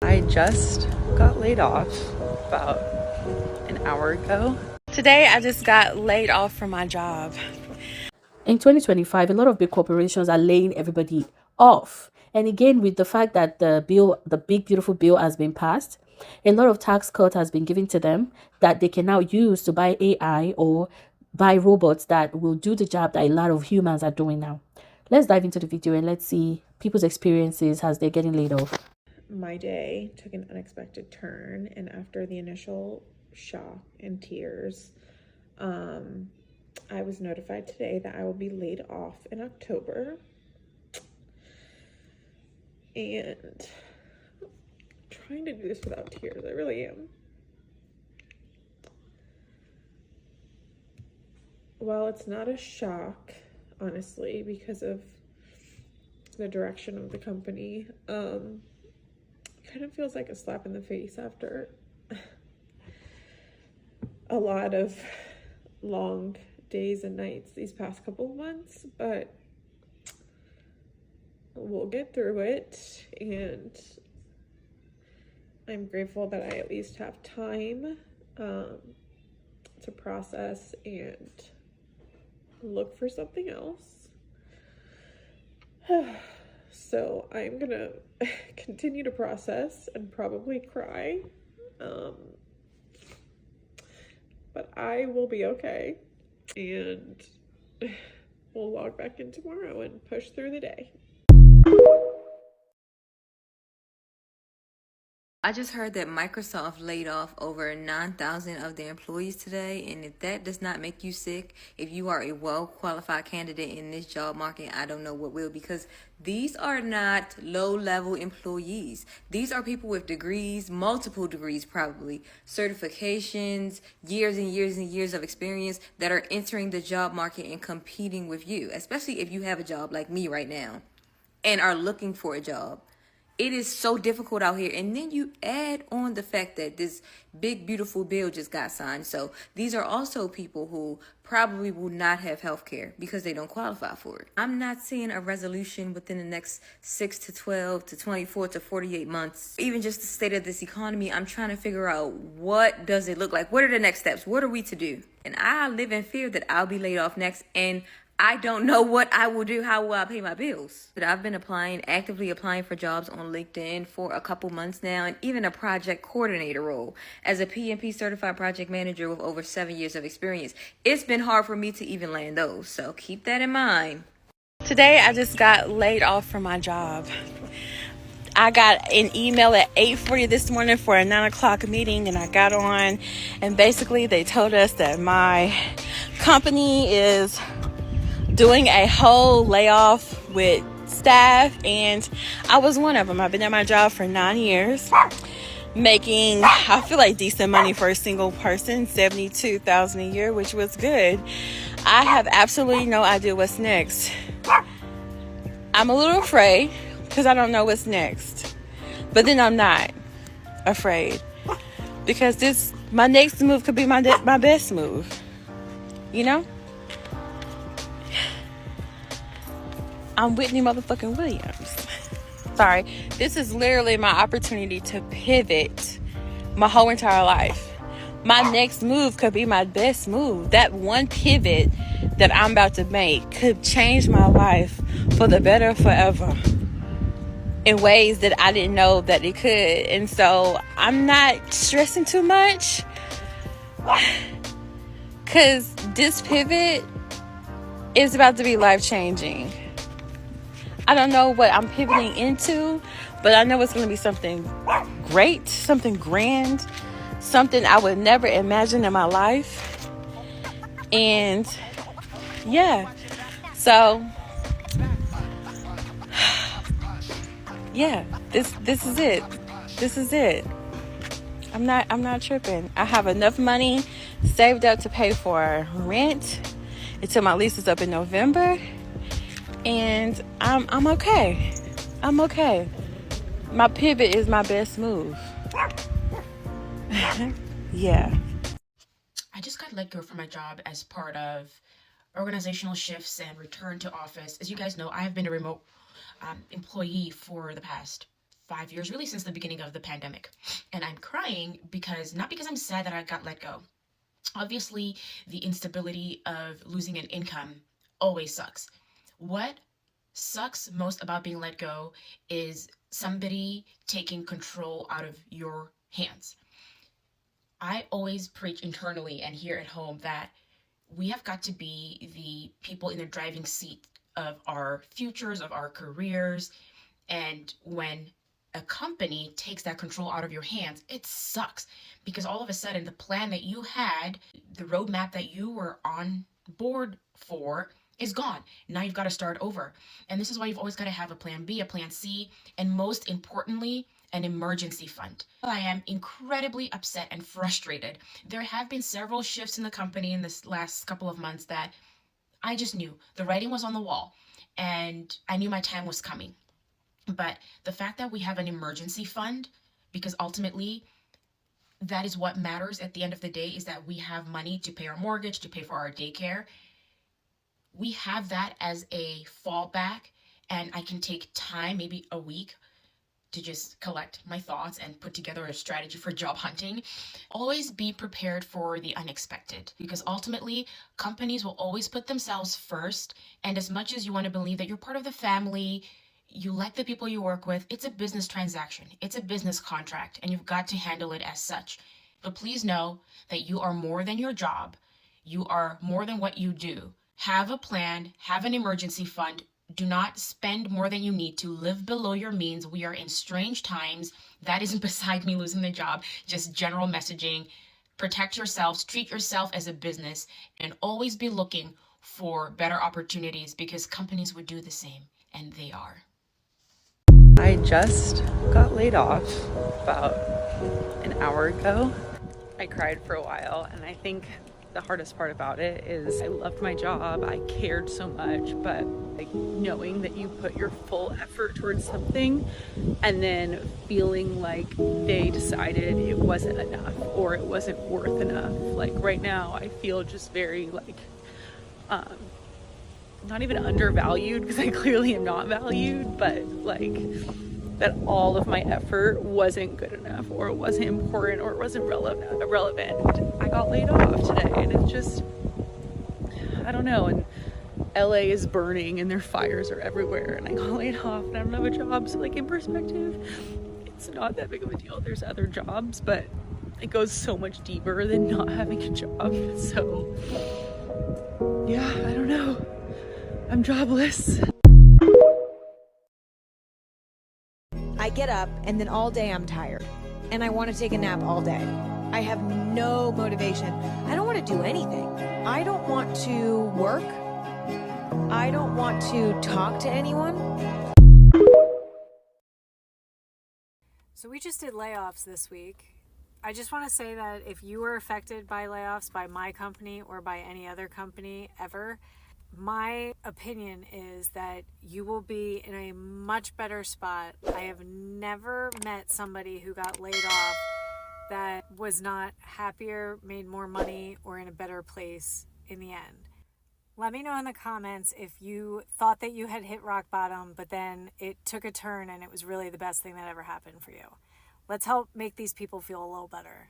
I just got laid off about an hour ago. Today I just got laid off from my job. In 2025, a lot of big corporations are laying everybody off. And again, with the fact that the big beautiful bill has been passed, a lot of tax cut has been given to them that they can now use to buy AI or buy robots that will do the job that a lot of humans are doing now. Let's dive into the video and let's see people's experiences as they're getting laid off. My day took an unexpected turn, and after the initial shock and tears, I was notified today that I will be laid off in October. And I'm trying to do this without tears, I really am. Well, it's not a shock, honestly, because of the direction of the company. Kind of feels like a slap in the face after a lot of long days and nights these past couple of months, but we'll get through it, and I'm grateful that I at least have time to process and look for something else. So I'm gonna continue to process and probably cry, but I will be okay, and we'll log back in tomorrow and push through the day. I just heard that Microsoft laid off over 9,000 of their employees today, and if that does not make you sick, if you are a well-qualified candidate in this job market, I don't know what will, because these are not low-level employees. These are people with degrees, multiple degrees probably, certifications, years and years and years of experience that are entering the job market and competing with you, especially if you have a job like me right now and are looking for a job. It is so difficult out here. And then you add on the fact that this big, beautiful bill just got signed. So these are also people who probably will not have health care because they don't qualify for it. I'm not seeing a resolution within the next 6 to 12 to 24 to 48 months. Even just the state of this economy, I'm trying to figure out, what does it look like? What are the next steps? What are we to do? And I live in fear that I'll be laid off next, and I don't know what I will do. How will I pay my bills? But I've been actively applying for jobs on LinkedIn for a couple months now, and even a project coordinator role as a PMP certified project manager with over 7 years of experience. It's been hard for me to even land those, so keep that in mind. Today I just got laid off from my job. I got an email at 8:40 this morning for a 9 o'clock meeting, and I got on, and basically they told us that my company is doing a whole layoff with staff, and I was one of them. I've been at my job for 9 years, making, I feel like, decent money for a single person, $72,000 a year, which was good. I have absolutely no idea what's next. I'm a little afraid because I don't know what's next, but then I'm not afraid because my next move could be my best move, you know? I'm Whitney motherfucking Williams. Sorry. This is literally my opportunity to pivot my whole entire life. My next move could be my best move. That one pivot that I'm about to make could change my life for the better forever in ways that I didn't know that it could. And so I'm not stressing too much because this pivot is about to be life-changing. I don't know what I'm pivoting into, but I know it's going to be something great, something grand, something I would never imagine in my life. And yeah, so yeah, this is it. This is it. I'm not tripping. I have enough money saved up to pay for rent until my lease is up in November. And I'm okay. I'm okay. My pivot is my best move. Yeah. I just got let go from my job as part of organizational shifts and return to office. As you guys know, I have been a remote employee for the past 5 years, really since the beginning of the pandemic. And I'm crying because, not because I'm sad that I got let go. Obviously, the instability of losing an income always sucks. What sucks most about being let go is somebody taking control out of your hands. I always preach internally and here at home that we have got to be the people in the driving seat of our futures, of our careers. And when a company takes that control out of your hands, it sucks, because all of a sudden the plan that you had, the roadmap that you were on board for, is gone. Now you've got to start over. And this is why you've always got to have a plan B, a plan C, and most importantly, an emergency fund. I am incredibly upset and frustrated. There have been several shifts in the company in this last couple of months that I just knew the writing was on the wall, and I knew my time was coming. But the fact that we have an emergency fund, because ultimately that is what matters at the end of the day, is that we have money to pay our mortgage, to pay for our daycare. We have that as a fallback, and I can take time, maybe a week, to just collect my thoughts and put together a strategy for job hunting. Always be prepared for the unexpected, because ultimately companies will always put themselves first. And as much as you want to believe that you're part of the family, you like the people you work with, it's a business transaction. It's a business contract, and you've got to handle it as such. But please know that you are more than your job. You are more than what you do. Have a plan, have an emergency fund. Do not spend more than you need to. Live below your means. We are in strange times. That isn't beside me losing the job, just general messaging. Protect yourselves, treat yourself as a business, and always be looking for better opportunities, because companies would do the same, and they are. I just got laid off about an hour ago. I cried for a while, and I think the hardest part about it is I loved my job, I cared so much, but like knowing that you put your full effort towards something and then feeling like they decided it wasn't enough or it wasn't worth enough. Like right now I feel just very like not even undervalued, because I clearly am not valued, but like that all of my effort wasn't good enough, or it wasn't important, or it wasn't relevant. I got laid off today, and it's just, I don't know. And LA is burning and their fires are everywhere, and I got laid off and I don't have a job. So like in perspective, it's not that big of a deal. There's other jobs, but it goes so much deeper than not having a job. So yeah, I don't know. I'm jobless. I get up and then all day I'm tired and I want to take a nap all day. I have no motivation. I don't want to do anything. I don't want to work. I don't want to talk to anyone. So we just did layoffs this week. I just want to say that if you were affected by layoffs by my company or by any other company ever, my opinion is that you will be in a much better spot. I have never met somebody who got laid off that was not happier, made more money, or in a better place in the end. Let me know in the comments if you thought that you had hit rock bottom, but then it took a turn and it was really the best thing that ever happened for you. Let's help make these people feel a little better.